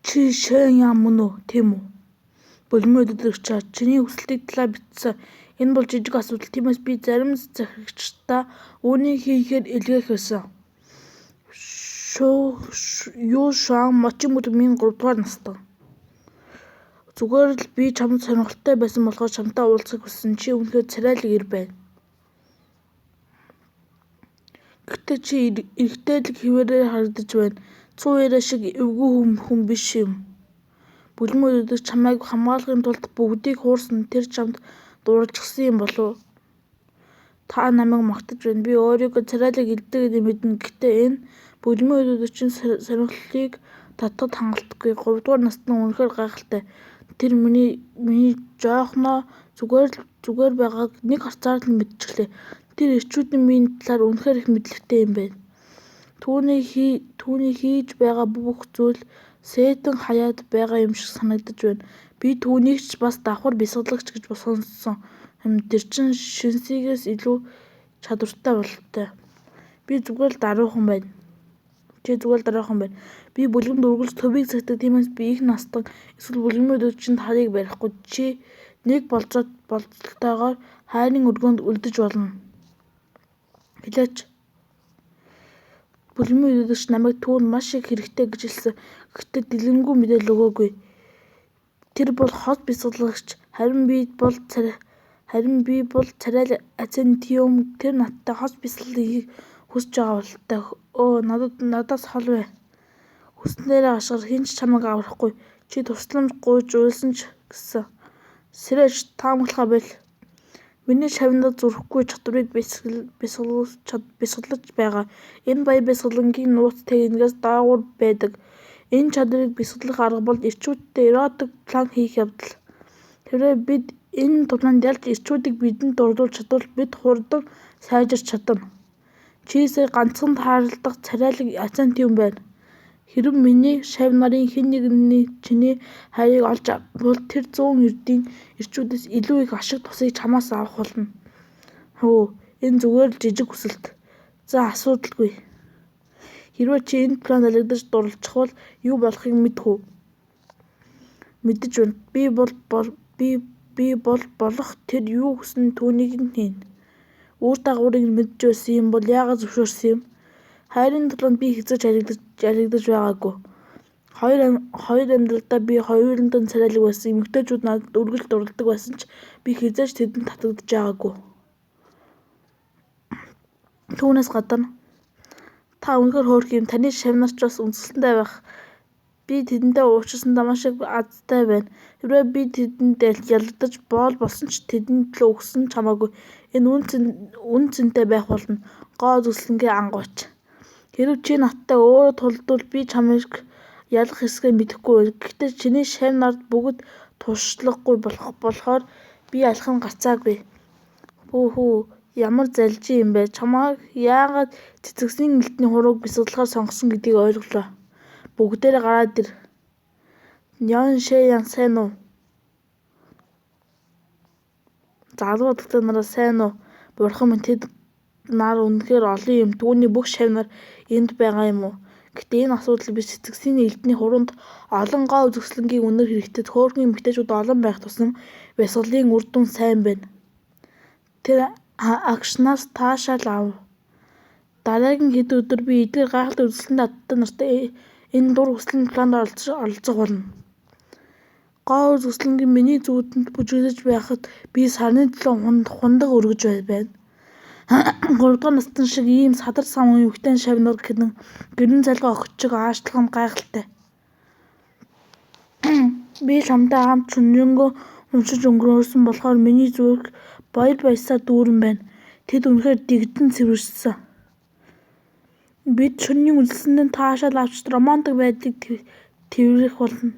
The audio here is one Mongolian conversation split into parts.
Чи шин ям мөн үү? Тийм үү? Булмын өдөртөгч чиний хүсэлтийг талаа битсэн. Энэ бол жижиг асуудал. Тиймээс би зарим захирагчдаа үүнийг хийхээр илгээх байсан. Юу шуан мочин бүлмийн 3 дугаар настай. Зүгээр л би чамд сонирхолтой байсан болохоор чамтай уулзахыг хүссэн. Чи үнэхээр царайлаг ир байна. Гэхдээ чи эрэгтэйлэг хэвээрээ харагдаж байна. Цуу яриа шиг эвгүй хүн биш юм. Булмын өдөртөгч чамайг хамгаалахын тулд бүгдийг хуурсан. Тэр чамд дуурайчихсан юм болов. Та намайг магтаж байна. Би өөрийгөө царайлаг илдэг гэдэг мэднэ. Гэхдээ энэ булмын өдөртөгчийн сонирхлыг татахад хангалтгүй. 3 дугаар настай нь үнэхээр гайхалтай. Тэр миний жоохноо зүгээр байгааг нэг харцаар л мэдчихлээ. Тэр эрчүүдийн миний талаар үнэхээр их мэдлэгтэй юм байна. Түүний хийж байгаа бүх зүйл сэтэн хаяад байгаа юм шиг санагдаж байна. Би түүнийг ч бас давхар бясалгалагч гэж сонссон. Тэр чинь шинсийгээс илүү чадвартай бололтой. Би зүгээр л даруухан байна. Чи зүгээр л даруухан байна. Би бүлгэнд үргэлж төвийг цагдаг. Тиймээс би их настан эсвэл бүлмийн өдөртөгчөнд харийг барихгүй. Чи нэг болцолтойгоор хайрын өргөөнд үлдэж болно. Хэлээч. Бүлмийн өдөртөгч намайг түүнд маш их хэрэгтэй гэж хэлсэн. Гэхдээ дэлгэнгүй мэдээлэл өгөөгүй. Тэр бол хот бясалгалагч. Харин би бол царайлаг Азентиум. Тэр надтай хот бясалгалыг хүсэж байгаа бололтой. Өө надаас хол бай. Хүснээрээ гашгаар хэн ч чамайг аврахгүй. Чи тусламж гуйж уйлсан ч гэсэн. Сэрэж таамаглахаа боль. Миний шавнад зүрхгүй чадварыг бясалгаж байгаа. Энэ баяр бясалгагийн нууц техникээс доогуур байдаг. Энэ чадварыг бясалгах арга бол эрчүүдтэй эротик план хийх явдал. Тэрээр бид энэ тулаанд ялж эрчүүдийг бидэнд дурлуулж чадвал бид хурдан сайжирч чадна. Чи сая ганцхан тааралдах царайлаг Азентиум байна. Хэрэв миний шавь нарын хэн нэг нь чиний хайрыг олж авбал тэр 100 эрдийн эрчүүдээс илүү их ашиг тусыг чамаас авах болно. Хөө энэ зүгээр л жижиг хүсэлт. За асуудалгүй. Хэрвээ чи энэ планд алагдаж дурлцчихвал юу болохыг мэдэх үү? Мэдэж байна. Би бол болох тэр юу хүснэ түүнийг нь хийнэ. Үр дагаврыг мэдж байсан юм бол яагаад зөвшөөрсөн юм? Хайрын тулаанд би хэзээ ч алагдаж байгаагүй. Хоёр амьдралдаа би хоёуланг нь царайлаг байсан. Эмэгтэйчүүд надад үргэлж дурладаг байсан ч би хэзээ ч тэдэнд татагдаж байгаагүй. Түүнээс гадна та үнэхээр хөөрхөн юм. Таны шавнарч бас үнсэлтэнтэй байх. Би тэдэнтэй уулзсандаа маш их азтай байна. Хэрвээ би тэдэнд ялагдаж боол болсон ч тэдэнд л өгсөн чамаагүй. Энэ үн цэнтэй байх болно. Гоо зүслэнгээ ангууч. Хэрвээ чи надтай өөрөө тулдвал би чамайг ялах хэсгээ мэдэхгүй байна. Гэхдээ чиний шавь нарт бүгд туршлагагүй болохоор би алхам гарцаагүй. Хүү ямар залжин юм бэ? Чамайг яагаад цэцэгсийн элдний хурууг бясалгалахаар сонгосон гэдгийг ойлголоо. Бүгдээрээ гараад ир. Нён шэян сайн уу? Залуу доктороо нараа сайн уу? Бурхан минь тэд нар үнэхээр олон юм. Түүний бүх шавь нар энд байгаа юм уу? Гэхдээ энэ асуудал биш. Цэцэгсийн элдний хуруунд олон гоо үзэсгэлэнгийн үнэр хэрэгтэй. Хөөрхөн эмэгтэйчүүд олон байх тусам бясалгалын үр дүн сайн байна. Тэр агшнаас таашаал ав. Дараагийн хэд өдөр би эдгээр гайхалтай үзэсгэлэнтэй адтай нартай энэ дур хүслийн планд оролцох болно. Гоо үзэсгэлэнгийн миний зүүдэнд бүжиглэж байхад би сарны төлөө хундаг өргөж байна. 3 дугаар настай шиг ийм садар сам эмэгтэй шавь нар гэрэн цалгаа огчиг аашлах нь гайхалтай. Би чамтай хамт шөнөнгөө уншиж өнгөрөөсөн болохоор миний зүрх баяр баясаар дүүрэн байна. Тэд үнэхээр дэгдэн цэвэрсэн. Бид шөнийн үлдсэндээ таашаал авч романтик байдлыг тэврэх болно.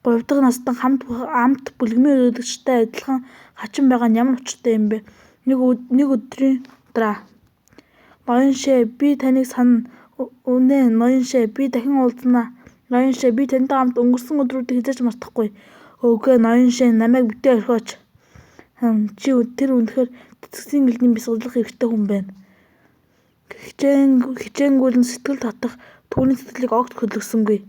3 дахь настай хамт бүлгэмийн өдөртөгчтэй адилхан хачин байгаа нь ямар учиртай юм бэ? Нэг өдрийн дараа. Ноён би таныг санана. Үнэ ноён би дахин уулзнаа. Ноён би тантай хамт өнгөрсөн өдрүүдийг хэзээ ч мартахгүй. Өөгөө ноён намайг битээ орхиоч. Чи тэр үнэхээр цэцэгсийн элдний бясалгалах хэрэгтэй хүн байна. Хичээнгүйлэн сэтгэл татах түүний сэтгэлийг огт хөдөлгсөнгүй.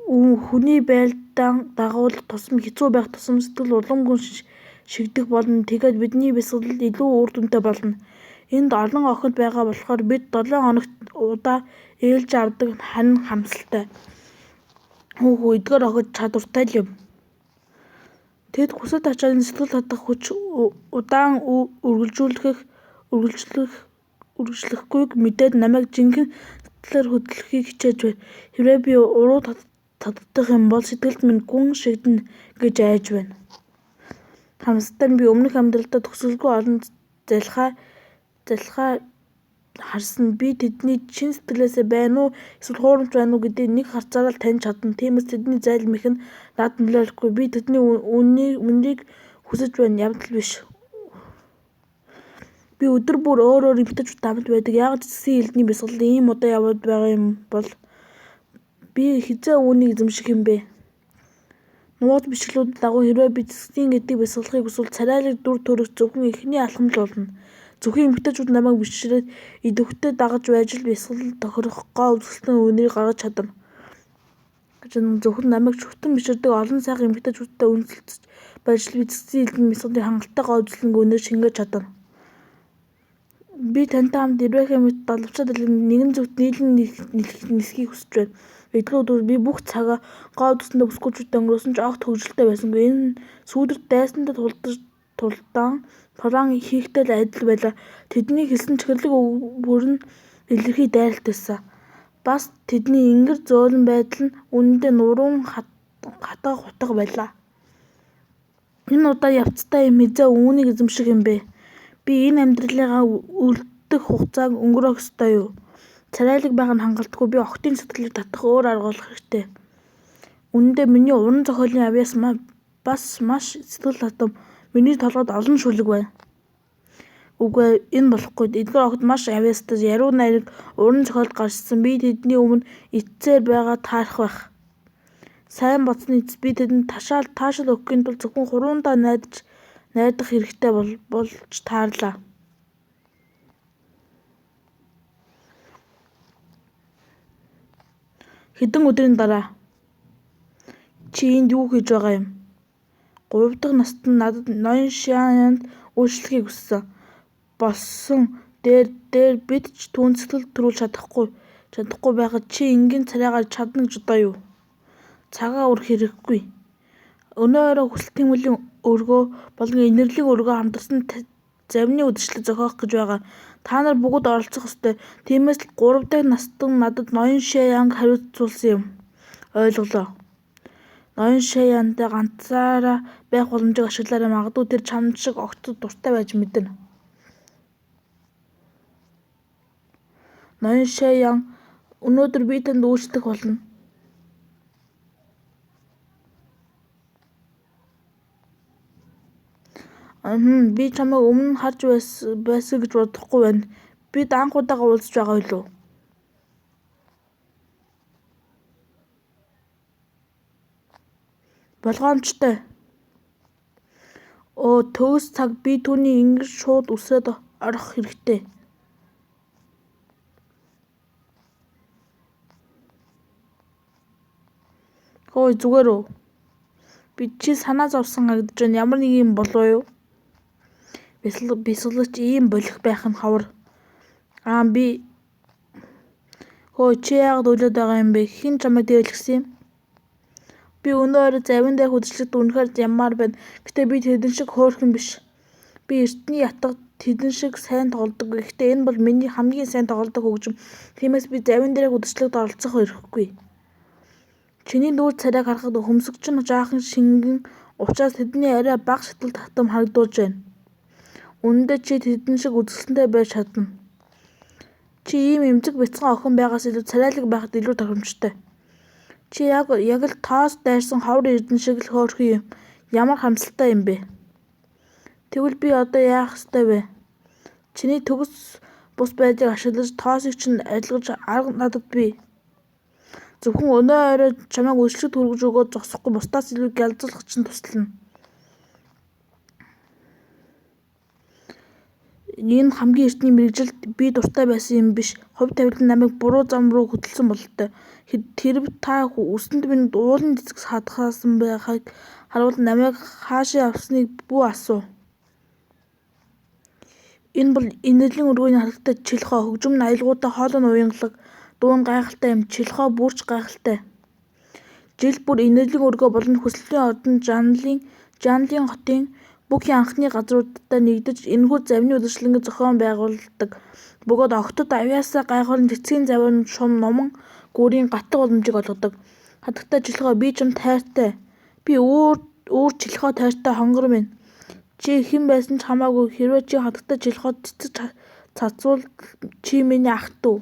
хүний байлдаан дагуулах тусам хэцүү байх тусам сэтгэл уламгүйн шигдэх болно. Тэгээд бидний бясалгал илүү үр дүнтэй болно. Энд олон охид байгаа болохоор бид 7 хоногт удаа ээлж авдаг харин харамсалтай. Эдгээр охид чадвартай л юм. Тэд хүсэл ачааны сэтгэл татах хүч удаан үргэлжлэхгүйг мэдээд намайг жинхэнэ сэтгэлээр хөдлөхийг хичээж байна. Хэрвээ би уруу татагдах юм бол сэтгэлд минь гүн шигдэнэ гэж айж байна. Харамсалтай нь би өмнөх амьдралдаа төгсгөлгүй олон залхаа харсан. Би тэдний чин сэтгэлээсээ байна уу эсвэл хуурамч байна уу гэдгийг нэг харцаараа л таньж чадна. Тиймээс тэдний зайлм их нь над нөлөөлөхгүй. Би тэдний үннийг хүсэж байна, явдал биш. Би өдөр бүр өөр эмэгтэйчүүдтэй хамт байдаг. Яагаад эцсийн элдний бясалгал ийм удаа яваад байгаа юм бол би хизээ үүнийг эзэмших юм бэ? Нууц бичлүүдэд дагуу хэрвээ би эцсийн эдийг бясалгахыг хүсвэл царайлаг дүр төрх зөвхөн эхний алхам л болно. Зөвхөн эмэгтэйчүүд намайг бишрээд идэвхтэй дагаж байж л бясалгал тохирох гоо үзэсгэлэн үнийг гаргаж чадна. Зөвхөн намайг шүтэн биширдэг олон сайхан эмэгтэйчүүдтэй үнэлцэж байж л эцсийн элдний бясалгалын хангалттай гоо үзэсгэлэн үнийг шингээж чадна. Би тантай хамт Ирвэхэ мэт далавчаа дэлгэнд нэгэн зүгт нийлэн нисхийг хүсэж байна. Эдгээр өдрүүд би бүх цагаа гоо үзэсгэлэндээ бүсгүйчүүдтэй өнгөрөөсөн ч огт хөгжилтэй байсангүй. Энэ сүүдэрт дайсандаа тулдаан флан хийхтэй л адил байлаа. Тэдний хэлсэн чихэрлэг бүр нь илэрхий дайралтайсан. Бас тэдний ингэр зөөлөн байдал нь үнэндээ нуруун хатга хутга байлаа. Энэ удаа явцтай юм хизээ үүнийг эзэмших юм бэ? Би энэ амьдралынхаа үлдэх хугацааг өнгөрөөх ёстой юу? Царайлаг байх нь хангалтгүй. Би охидын сэтгэлийг татах өөр арга олох хэрэгтэй. Үнэндээ миний уран зохиолын авьяас бас маш сэтгэл татам. Миний толгойд олон шүлэг байна. Үгүй энэ болохгүй. Эдгээр охид маш авьяастай, яруу найраг уран зохиолд гарчсан. Би тэдний өмнө эцсээр байгаа таарах байх. Сайн бодсны эцэс би тэдэнд таашаал өгөхийн тулд зөвхөн хуруундаа найдах хэрэгтэй болж таарлаа. Хэдэн өдрийн дараа чи энд юу хийж байгаа юм? 3 дахь наст нь надад ноён шаяанд үйлчлэхийг хүссэн. Болсон дээр бид ч түүнд сэтгэл төрүүлж чадахгүй байхад чи энгийн царайгаар чадна гэж бодоо юу? Цагаа өрөх хэрэггүй. Өнөө орой хүсэл тэмүүллийн өргөө болон инэрлийн өргөө хамтарсан завины үдшилтэд зохиох гэж байгаа. Та нар бүгд оролцох ёстой. Тиймээс л 3 дахь настан надад ноён шаянг хариуцуулсан юм. Ойлголоо. Ноён шаянтай ганцаараа байх боломжийг ашиглаарай. Магадгүй тэр чамд шиг огцуд дуртай байж мэднэ. Ноён шаян өнөөдөр би танд үйлчлэх болно. Би чамайг өмнө нь харж байсан гэж бодохгүй байна. Бид анх удаага уулзж байгаа юу? Болгоомжтой. Төгс цаг би түүний ингэж шууд үсээд орох хэрэгтэй. Зүгээр үү? Би чи санаа зовсон харагдаж байна. Ямар нэг юм болов юу? Бясалгач ийм болох байх нь ховор. Би чи яагаад уйлаад байгаа юм бэ? Хэн чамайг дээрлэгсэн юм? Би өнөө орой завин дээрх үдшилтэд үнэхээр ямаар байна. Гэтэ би тэдэн шиг хөөрхөн биш. Би эртний ятгад тэдэн шиг сайн тоглодог. Гэхдээ энэ бол миний хамгийн сайн тоглодог хөгжим. Тиймээс би завин дээрх үдшилтэд оролцох эрхгүй. Чиний нүүр царайг харахад хөмсөгч нь жаахан шингэн учраас тэдний арай бага сэтгэл татам харагдуулж байна. Үнэндээ чи тэдэн шиг үзэсгэлэнтэй байж чадна. Чи ийм эмзэг бяцхан охин байгаас илүү царайлаг байхад илүү тохиромжтой. Чи яг л тоос дайрсан ховор эрдэнэ шиг л хөөрхөн юм. Ямар харамсалтай юм бэ? Тэгвэл би одоо яах ёстой вэ? Чиний төгс бус байдлыг ашиглаж тоосыг чинь арилгаж арга надад бий. Зөвхөн өнөө орой чамайг үйлчлэгт хүргэж өгөөд зогсохгүй бусдаас илүү гялзуулах чинь туслана. Энэ хамгийн эртний мэргэжилд би дуртай байсан юм биш. Хувь тавилан намайг буруу зам руу хөдөлсөн бололтой. Тэрв та үсэнд минь уулын цэцэг хадгалсан байхыг харуул намайг хаашаа явсныг бүү асуу. Энэ бол инэрлийн өргөний хатагтай Чилхоо. Хөгжим нь аялгаутай хоолой нь уянгалаг. Дуу нь гайхалтай юм. Чилхоо бүрч гайхалтай. Жил бүр инэрлийн өргөө болон хүслийн ордон Жанлын хотын бүхий анхны газруудтай нэгдэж энэхүү завины удирдлагын зохион байгуулдаг. Бөгөөд огтод авьяасаа гайхуулан цэцгийн завин шум номон гүүрийн гатаг боломжийг олгодог. Хатагтай Чилхоо би чамд хайртай. Би өөр Чилхоо тайртай хонгор минь. Чи хэн байсан ч хамаагүй хэрвээ чи хатагтай Чилхоод цэцэг цацвал чи миний ах дүү.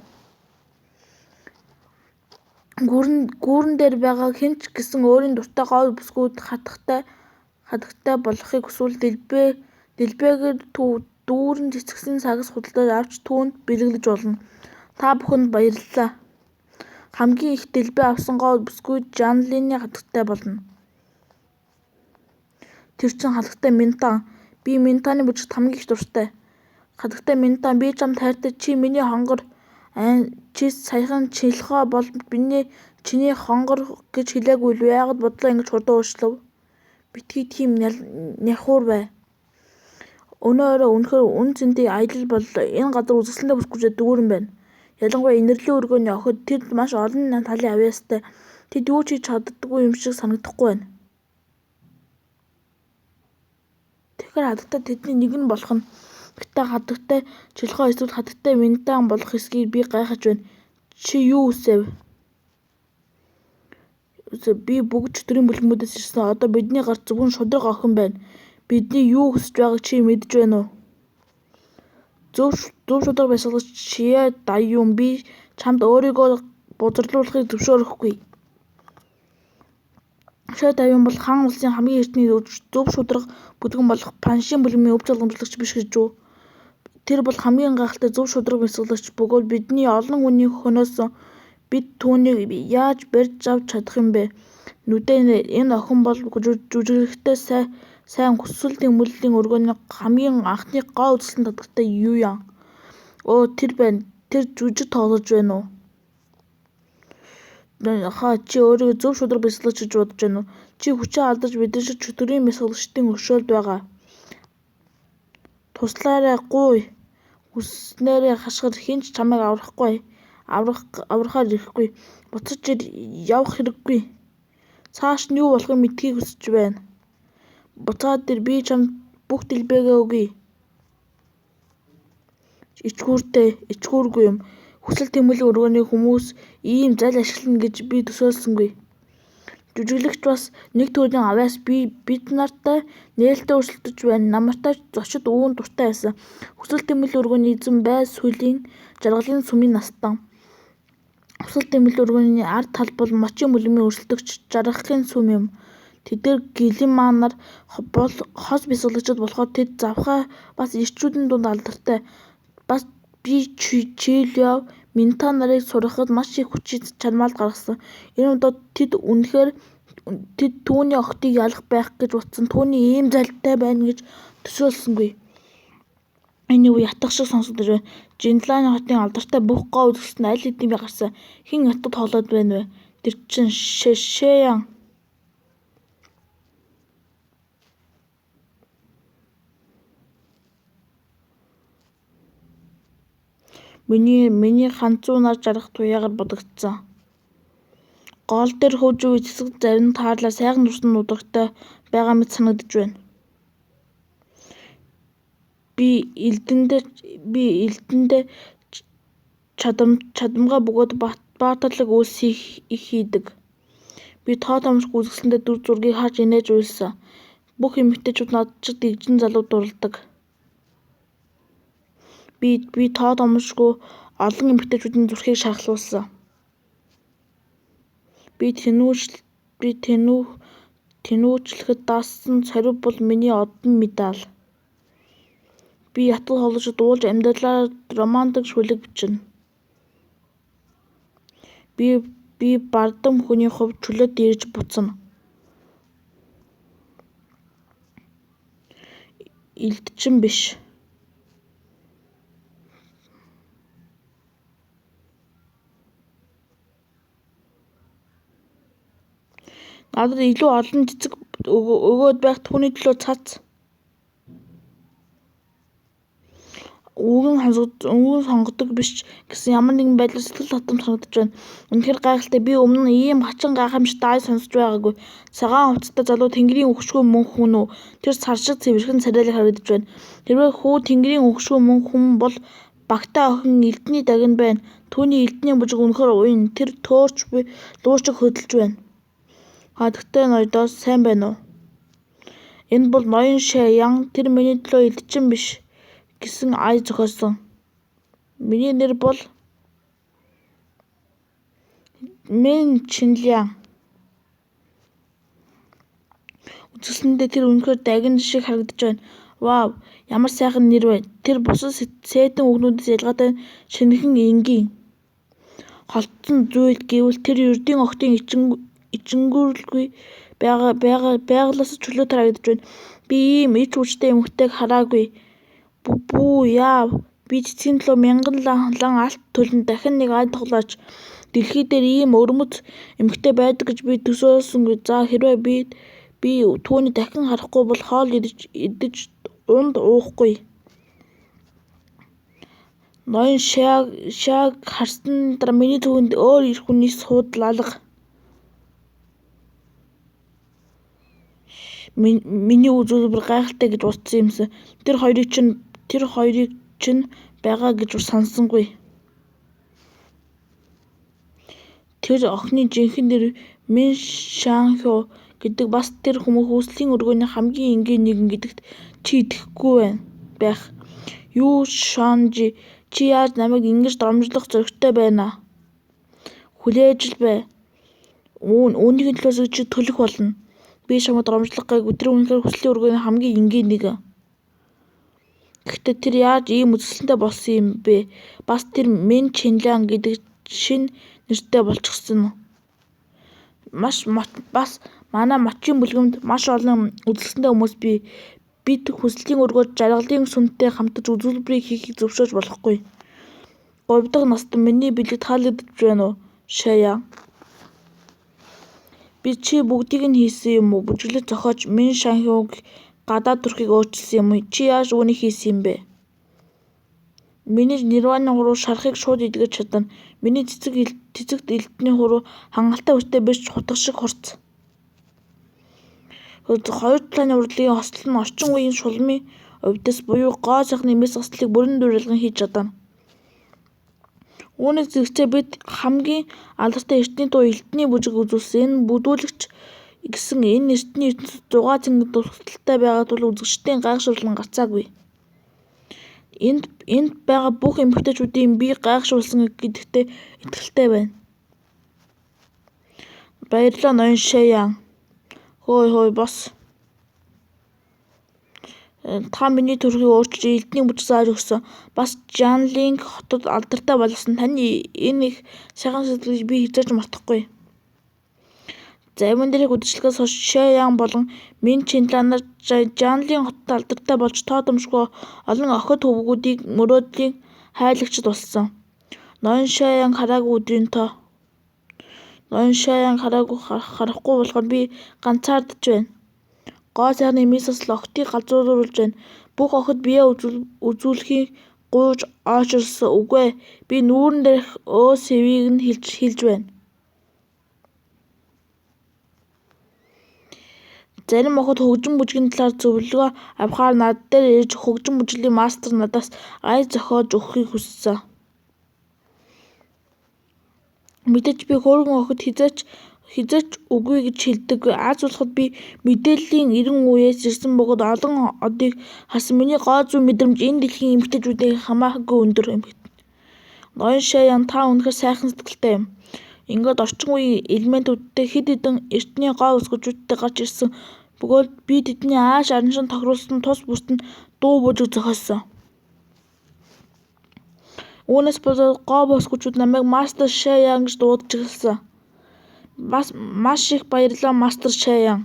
Гүүрэн дээр байгаа хэн ч гэсэн өөрийн дуртай гол бүсгүүд хатагтай болохыг хүсвэл дэлбэгээр дүүрэн цэцэгсийн сагас худалдаж авч түүнд бэлгэлж болно. Та бүхэнд баярлалаа. Хамгийн их дэлбээ авсан гол бүсгүйд Жанлины хатагтай болно. Тэр чин хатагтай Минтан. Би Минтаны бүжигт хамгийн их дуртай. Хатагтай Минтан би чамд хайртай. Чи миний хонгор. Чи саяхан Чилхоо бол чиний хонгор гэж хэлээгүй л яагаад бодлоо ингэж хурдан өөрчлөв? Битгий тийм няхуур бай. Өнөө өрөө үнэхээр үн цэнтэй аялал боллоо. Энэ газар үзэсгэлэнтэй бүсгүйчүүд дүүрэн байна. Ялангуяа инэрлийн өргөөний охид тэд маш олон талын авьяастай. Тэд юу ч хийж чаддаггүй юм шиг санагдахгүй байна. Тэгэхээр хатагтай тэдний нэг нь болох нь. Гэтэ хатагтай Чилхоо эсвэл хатагтай Минтан болох эсэхийг би гайхаж байна. Чи юу хүсэв? Би бүгд чөтгөрийн бүлгэмүүдээс ирсэн. Одоо бидний гарт зөвхөн шудраг охин байна. Бидний юу хүсэж байгааг чи мэдэж байна уу? Зөв шудраг бясалгач Шиа Даюун би чамд өөрийгөө бузарлуулахыг зөвшөөрөхгүй. Шиа Даюун бол хаан улсын хамгийн эртний зөв шудраг бүлгэн болох Паншийн бүлгэмийн өв залгамжлагч биш гэж үү? Тэр бол хамгийн гайхалтай зөв шудраг бясалгач бөгөөд бидний олон хүний хөнөөс бид түүнийг яаж барьж авч чадах юм бэ? Нүдээ энэ охин бол жүжигрэхтэй сайн хүсэл тэмүүллийн өргөөний хамгийн анхны гоо үзэсгэлэн татагтай Юян. Оо тэр байна. Тэр жүжиг тоглож байна уу? Чи өөрийгөө зөв шудраг бясалгач гэж бодож байна уу? Чи хүчээ алдаж бидний шиг чөтгөрийн бясалгачдын өршөөлд байгаа. Туслаарай гуй. Хүснээрээ хашгир хэн ч чамайг аврахаар ирэхгүй. Буцаж явах хэрэггүй. Цааш нь юу болохыг мэдхийг хүсэж байна. Буцаад ир би чамд бүх дэлбээгээ өгье. Ичгүүргүй юм. Хүсэл тэмүүллийн өргөөний хүмүүс ийм зал ашиглана гэж би төсөөлсөнгүй. Жүжиглэгч бас нэг төрлийн авьяас бид нартай нээлттэй өрсөлдөж байна. Намартай зочид өвөн дуртай байсан. Хүсэл тэмүүллийн өргөөний эзэн бай сүлийн жаргалын сүмийн настан. Хүсэл тэмүүллийн өргөөний ард тал бол мочин бүлгэмийн өрсөлдөгч жаргалын сүм юм. Тэдгээр Гилиман нар бол хос бясалгачид болохоор тэд завхаа бас ирчүүдийн дунд алдартай. Бас би Чилхоо Минтан нарыг сургахад маш их хүчин чармаалт гаргасан. Энэ удаад тэд түүний охидыг ялах байх гэж утсан түүний ийм залтай байна гэж төсөөлсөнгүй. Энэ үе ятгах шиг сонсогдож байна. Жинланы хотын алдартай бүх гоо үзэсгэлэн аль хэдийн гарсан. Хэн ятгад тоглоод байна вэ? Тэр чин Шэян. Миний ханцуу нар жаргах туяагаар бодогдсон. Гол дээр хөвж үе цэцэг завин таарлаа сайхан дурсан нудрагтай байгаа мэт санагдаж байна. Би элдэндээ чадамгаа бөгөөд баатарлаг үйлс их хийдэг. Би тоо томшгүй үзэсгэлэнтэй дүр зургийг харж инээж уйлсан. Бүх эмэгтэйчүүд над шиг дэгжин залуу дурладаг. Би тоо томшгүй олон эмэгтэйчүүдийн зүрхийг шархлуулсан. Би тэнүүчлэхэд даасан сорив бол миний одон медаль. Би ятгал хоолойчид уулж амьдралаар романтик шүлэг бичнэ. Би бардам хүний хувьд чөлөөт ирж буцна. Элдчин биш. Надад илүү олон цэцэг өгөөд байх түүний төлөө цац. Үгэн сонгодог биш гэсэн ямар нэгэн байдлаар сэтгэл татамж санагдаж байна. Үнэхээр гайхалтай. Би өмнө нь ийм хачин гайхамшигтай ай сонсож байгаагүй. Цагаан хувцастай залуу тэнгэрийн өгшгүй мөн хүн үү? Тэр сар шиг цэвэрхэн царайлаг харагдаж байна. Тэрвээ хүү тэнгэрийн өгшгүй мөн хүн бол багтаа охин Элдний дагин байна. Түүний Элдний бужиг үнэхээр уян. Тэр төөрч би луучиг хөдөлж байна. Хатагтай ноёдоос сайн байна уу? Энэ бол ноён Шаян. Тэр миний төлөө элдчин биш гэсэн ай зохиосон. Миний нэр бол Мэн Чинлян. Үзэсгэлэндээ тэр үнэхээр дагин шиг харагдаж байна. Вау, ямар сайхан нэр вэ? Тэр бусад сэтэн үгнүүдээс ялгаатай шинэхэн энгийн. Холдсон зүйл гэвэл тэр ердийн охтын ичингүрэлгүй байгалаас чөлөө харагдаж байна. Би ийм ич хүчтэй эмэгтэйг хараагүй. Бүү яав. Би цэцгийн төлөө мянган лан алт төлн дахин нэг ай тоглооч. Дэлхий дээр ийм өрмөц эмэгтэй байдаг гэж би төсөөлсөнгүй. За хэрвээ би түүний дахин харахгүй бол хоол идэж унд уухгүй. Ноён Шаг харсны дараа миний түүнд өөр эр хүний суудал алга. Миний үзүүлбэр гайхалтай гэж бодсон юмсан. Тэр хоёрыг чинь байгаа гэж сансангүй. Тэр охины жинхэнэ нэр Мэн Шанхё гэдэг бас тэр хүмүүсийн өргөний хамгийн энгийн нэгэн гэдэгт чи итгэхгүй байх. Юу Шанжи, чи яаж намайг ингэж доромжлох зоригтой байна? Хүлээж л бай. Үүнийхээ төлөөс чи төлөх болно. Би чамд доромжлох гайгүй. Тэр үнэхээр хүслийн өргөний хамгийн энгийн нэг. Гэхдээ тэр яаж ийм үзэсгэлэнтэй болсон юм бэ? Бас тэр Мэн Чинлян гэдэг шинэ нэртэй болчихсон. Бас манай мочийн бүлгэмд маш олон үзэсгэлэнтэй хүмүүс бид хүслийн өргөд жаргалын сүнстэй хамтаж үзүүлбэрийг хийхийг зөвшөөрж болохгүй. 3 дахь наст миний бэлэг таалагдж байна уу? Шаян. Би чи бүгдийг нь хийсэн юм уу? Бүжиглэж зохиож Мэн Шанхёг гадаад төрхийг өөрчилсөн юм уу? Чи яаж үүнийг хийсэн юм бэ? Миний нирваны хуруу шарахыг шууд эдгэж чадна. Миний цэцэгт элдний хуруу хангалттай хүчтэй биш хутга шиг хурц. Хоёр талааны урлагийн хослол нь орчин үеийн шулмын увдис буюу гоо сайхны мэс хослолыг бүрэн дүүрэлгэн хийж чадна. Үүнийг зэрэгцээ бид хамгийн алдартай эртний дуу Элдний бужиг үзүүлсэн. Энэ бүдүүлэгч гэсэн энэ эртний ертөнцид 6 цэнгэл дурсгалтай байгаа тул үзэгчдийн гайхшруулан гарцаагүй. Энд байгаа бүх эмэгтэйчүүдийн бие гайхшруулсан гэдэгтээ итгэлтэй байна. Баярлалаа ноён Шаян. Хөөе бос. Та миний төрхийг өөрчилж Элдний бужиг зааж өгсөн. Бас Жанлинг хотод алдартай болгосон. Таны энэ их сайхан сэтгэлийг би хэзээ ч мартахгүй. Зарим дээрх үдшилгээс хойш Шаян болон Мэн Чинлян нар Жанлинг хотод алдартай болж тоодомшгүй олон охид хөвгүүдийн мөрөөдлийн хайрлагчид болсон. Ноён Шаян хараагүй өдрийн тоо. Ноён Шаян харахгүй болохоор би ганцаардаж байна. Гоо сайхны мэс хосол охидыг галзууруулж байна. Бүх охид биеэ үзүүлэхийг гуйж оочирсон. Үгүй ээ. Би нүүрэн дээрх өөсөвийг нь хэлж байна. Зарим охид хөгжим бүжгийн талаар зөвлөгөө авахаар над дээр ирж хөгжим бүжиглийн мастер надаас ай зохиож өгөхийг хүссэн. Мэдээж би хөөрхөн охид хизээч үгүй гэж хэлдэг. Аз болоход би мэдээллийн 90 үеэс ирсэн бөгөөд олон одыг харсан. Миний гоо зүй мэдрэмж энэ дэлхийн эмэгтэйчүүдийн хамаагүй өндөр. Ноён Шаян та үнэхээр сайхан сэтгэлтэй юм. Ингээд орчин үеийн элементүүдтэй хэд хэдэн эртний гоо үсгүүчүүдтэй гарч ирсэн бөгөөд би тэдний ааш араншин тохируулсан тус бүсэнд дуу бужиг зохиосон. Үүнээс болоод гоо бүсгүүчүүд намайг Мастер Шаян гэж дуудаж эхэлсэн. Маш их баярлалаа Мастер Шаян.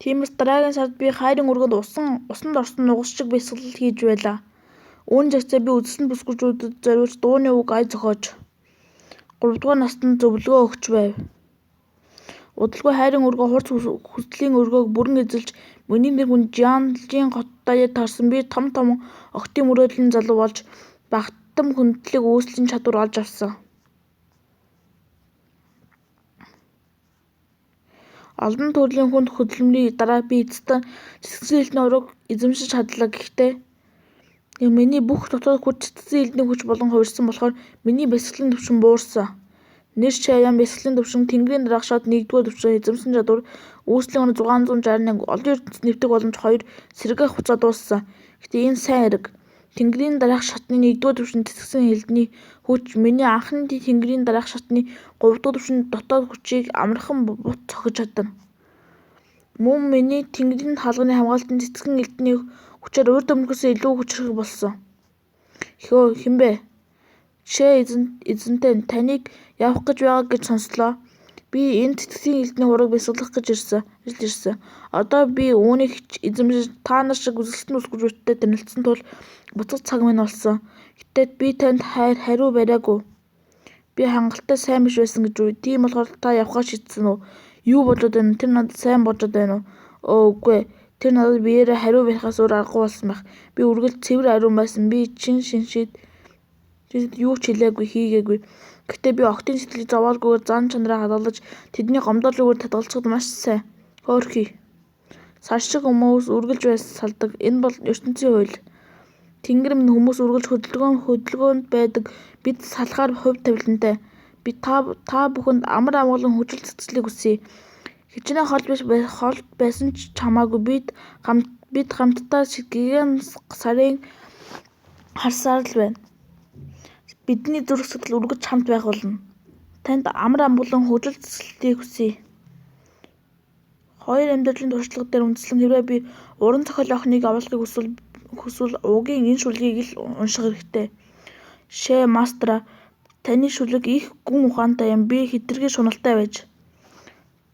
Тиймээс дараагийн сард би хайрын өргөнд усанд орсон нугас шиг бясалгал хийж байлаа. Үүн жагцаа би үзсэн бүсгүүчүүдэд зориулж дууны үг ай зохиож 3-р настанд зөвлөгөө өгч байв. Удалгүй хайрын өргөө хурц хүслийн өргөөг бүрэн эзэлж миний нэр хүн Жианжийн хотдоо таарсан би том охидын мөрөөдлийн залуу болж багтам хүндлэг үүслийн чадвар олж авсан. Олон төрлийн хүнд хөдөлмөрийн дараа би эцэстээ цэцгэн элдний ураг эзэмшиж чадлаа. Гэхдээ миний бүх дотоод хүч цэцгэн элдний хүч болон хувирсан болохоор миний бясалгалын түвшин буурсан. Нэр Шаян бясалгалын түвшин Тэнгэрийн дараах шат 1-р түвшин эзэмсэн чадвар үүслийн оны 661 олон ертөнцийн нэвтэх боломж 2 сэргээх хугацаа дууссан. Гэхдээ энэ сайн хэрэг. Тэнгэрийн дараах шатны 1-р түвшин цэцгэн элдний хүч миний анхны Тэнгэрийн дараах шатны 3-р түвшин дотоод хүчийг амархан бут цохиж чадна. Мөн миний Тэнгэрийн хаалганы хамгаалтын цэцгэн элдний хүчээр урд өмнөхөөс илүү хүчрэх болсон. Хинбэ? Шээ эзэнтэй таныг явах гэж байгаа гэж сонслоо. Би энэ цэцгэн элдний хураг бясалгах гэж ирсэн. Одоо би үүнийг эзэмшиж та нар шиг үзэсгэлэнт бүсгүүчүүдтэй танилцсан тул буцах цаг минь болсон. Гэтэ би танд хариу бариагүй. Би хангалттай сайн биш байсан гэж үү? Тийм болохоор та явахаа шийдсэн үү? Юу бодоод байна? Тэр надад сайн бодоод байна уу? Үгүй. Тэр надад биеэрээ хариу барихаас өөр аргагүй болсон байх. Би үргэлж цэвэр ариун байсан. Би шиншид юу ч хэлээгүй, хийгээгүй. Гэхдээ би охидын сэтгэлийг зовоолгүйгээр зан чанараа хадгалж тэдний гомдоолгүйгээр татгалзахад маш сайн. Хөөрхий. Сар шиг хүмүүс үргэлж салдаг. Энэ бол ертөнцийн хууль. Тэнгэр минь хүмүүс үргэлж хөдөлгөөнд байдаг. Бид салахаар хувь тавилантай. Би та бүхэнд амар амгалан хүчил цэцлийг хүсье. Хичнээн холд байсан ч чамаагүй бид хамтдаа гиган сарын харсаар л байна. Бидний зүрх сэтгэл үргэлж хамт байх болно. Танд амар амгалан хүчил цэцлийг хүсье. Хоёр амьдралын туршлага дээр үндэслэн хэрвээ би уран зохиол охиныг авалахыг хүсвэл угийн энэ шүлгийг л унших хэрэгтэй. Шээ Мастра, таны шүлэг их гүн ухаантай юм. Би хэтэрхий шуналтай байж.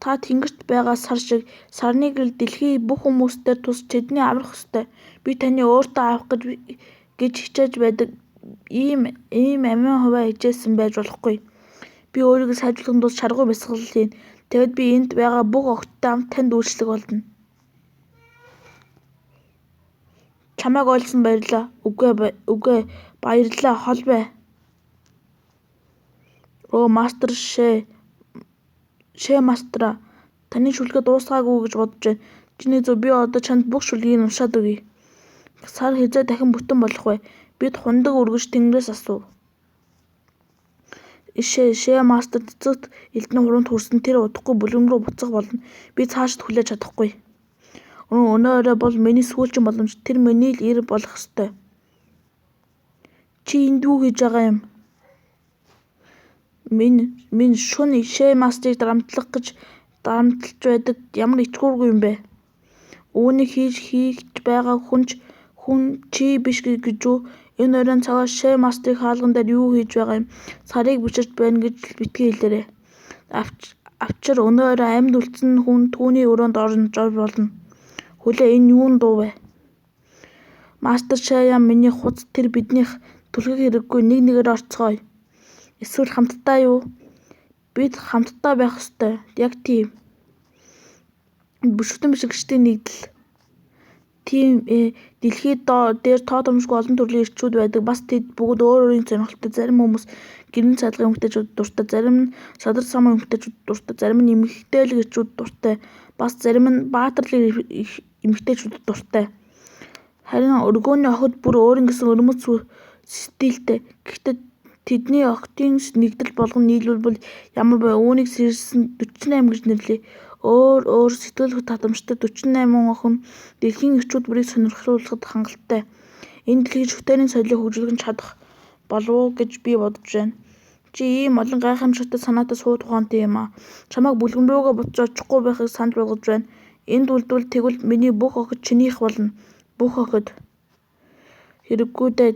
Та тэнгэрт байгаа сар шиг сарны гэрэл дэлхий бүх хүмүүстээр тус тэдний аврах ёстой. Би таны өөртөө авах гэж хичээж байдаг ийм амин хувиа хичээсэн байж болохгүй. Би өөрийгөө сайжруулахын тулд шаргуу бясалгал хийн. Тэгэд би энд байгаа бүх охидтой хамт танд үйлчлэх болно. Чамайг ойлгосон баярлалаа. Үгүй баярлалаа. Хол бай. Мастер Шээ Мастра, таны шүлгээ дуусгаагүй гэж бодож байна. Чиний зөв би одоо чанд бүх шүлгийг уншаад өгье. Сар хэзээ дахин бүтэн болох вэ? Бид хундаг үргэж Тэнгэрээс асуув. Шээ Мастер цэцэгт элдний хурамд хүрсэн тэр удахгүй бүлэм рүү буцах болно. Би цаашид хүлээж чадахгүй. Өнөө орой бол миний сүүлчийн боломж. Тэр миний л ир болох ёстой. Чи энд юу хийж байгаа юм? Минь шөнө Шээ Мастрыг дарамтлж байдаг ямар ичгүүргүй юм бэ? Үүнийг хийж байгаа хүн чи биш гэж үү? Энэ оройн цагаас Шээ Мастрыг хаалган дээр юу хийж байгаа юм? Сарыг бичиж байна гэж битгий хэлээрэй. Авчир өнөө орой амьд үлдсэн хүн түүний өрөөнд орж болно. Хүлээ энэ юун дуу вэ? Мастер Шаян миний хуц тэр биднийх түлхэх хэрэггүй нэгээр орцгоё. Эсвэл хамтдаа юу? Бид хамтдаа байх ёстой. Яг тийм. Бүшигтэн бишигчдийн нэгдэл. Тийм дэлхийд дээр тоотомшгүй олон төрлийн ирчүүд байдаг. Бас тэд бүгд өөр өөрийн сонирхолтой. Зарим хүмүүс гэрэн цаалгын эмэгтэйчүүд дуртай, зарим нь садар самын эмэгтэйчүүд дуртай, зарим нь эмэгтэйлэг ирчүүд дуртай, бас зарим нь баатарлаг эмэгтэйчүүд дуртай. Харин өргөөний охид бүр өөрийн гэсэн өрмөц стилтэй. Гэхдээ тэдний охидын нэгдэл болгон нийлүүлбэл ямар бай? Үүнийг сэрсэн 48 гэж нэрлэе. Өөр сэтгэл татамжтай 48 охин дэлхийн ирчүүд бүрийг сонирхолуулахад хангалттай. Энэ дэлхийн шүтээний соёлыг хөгжүүлж чадах болов уу гэж би бодож байна. Чи ийм олон гайхамшигтай санаатай суу тухаантай юм аа. Чамайг бүлгэн рүүгээ буцаж очихгүй байхыг санал болгож байна. Энд үлдвэл тэгвэл миний бүх охид чинийх болно. Бүх охид. Хэрэггүй дээ.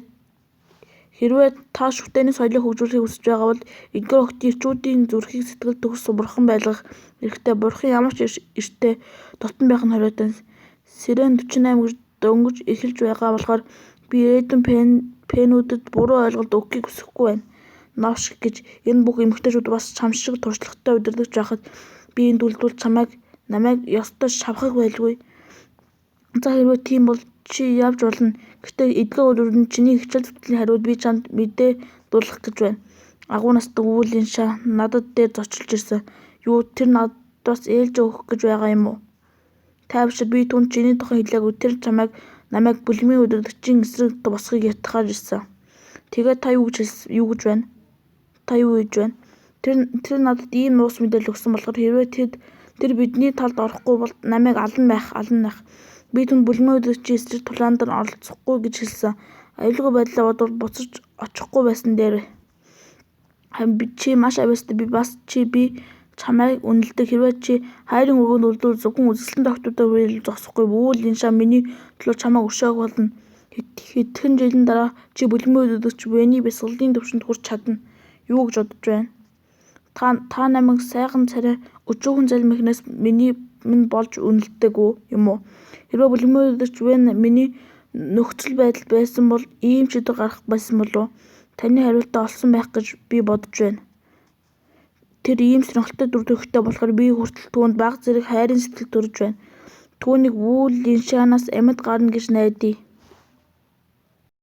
Хэрвээ та шүтээний соёлыг хөгжүүлэхийг хүсэж байгаа бол эдгээр охидын ирчүүдийн зүрхийг сэтгэл төгс бурхан байлгах хэрэгтэй. Бурхан ямар ч эртээ дотн байх нь хориотой. Сирен 48 гэж дөнгөж эхэлж байгаа болохоор Би ирээдүйн пенүүдэд буруу ойлголт өгөхийг хүсэхгүй байна. Новш гэж энэ бүх эмэгтэйчүүд бас чам шиг туршлагатай удирдах байхад би энд үлдвэл намайг ёстой шавхах байлгүй. За хэрвээ тийм бол чи явж болно. Гэхдээ эдгээр өдрүүд нь чиний хичээл зүтгэлийн хариуд би чамд мэдээ дуулгах гэж байна. Агуу настай өвүүл Линша надад дээр зочилж ирсэн. Юу тэр надаас ээлж өгөх гэж байгаа юм уу? Тайвшир би түнд чиний тухай хэлээгүй. Тэр намайг бүлмийн удирдагчийн эсрэг босхийг ятгахаар ирсэн. Тэгээд та юу гэж байна? Та юу хийж байна? Тэр надад ийм нуус мэдээлэл өгсөн болохоор хэрвээ тэр бидний талд орохгүй бол намайг алан байх. Би түнд бүлмийн удирдагчийн эсрэг тулаанд нь оролцохгүй гэж хэлсэн. Аюулгүй байдлаа бодвол буцаж очихгүй байсан дээр. Чи маш авьяастай. Би чамайг үнэлдэг. Хэрвээ чи хайрын өргөнд үлдвэл зөвхөн үзэсгэлэн тогтуудаар хүрээлэн зогсохгүй. Өвүүл Линша миний төлөө чамайг өшөөх болно. Хэдхэн жилийн дараа чи бүлмийн удирдагч Вэний бясалгалын түвшинд хүрч чадна. Юу гэж бодож байна? Та намайг сайхан царай өчүүхэн залмихнаас минь болж үнэлдэг юм уу? Хэрвээ бүлмийн удирдагч Вэн миний нөхцөл байдал байсан бол ийм шийдвэр гаргах байсан болов уу? Таны хариултаа олсон байх гэж би бодож байна. Тэр ийм сонирхолтой дүр төрхтэй болохоор би хүртэл түүнд бага зэрэг хайрын сэтгэл төрж байна. Түүнийг Вүү Линшанаас амьд гарна гэж найдая.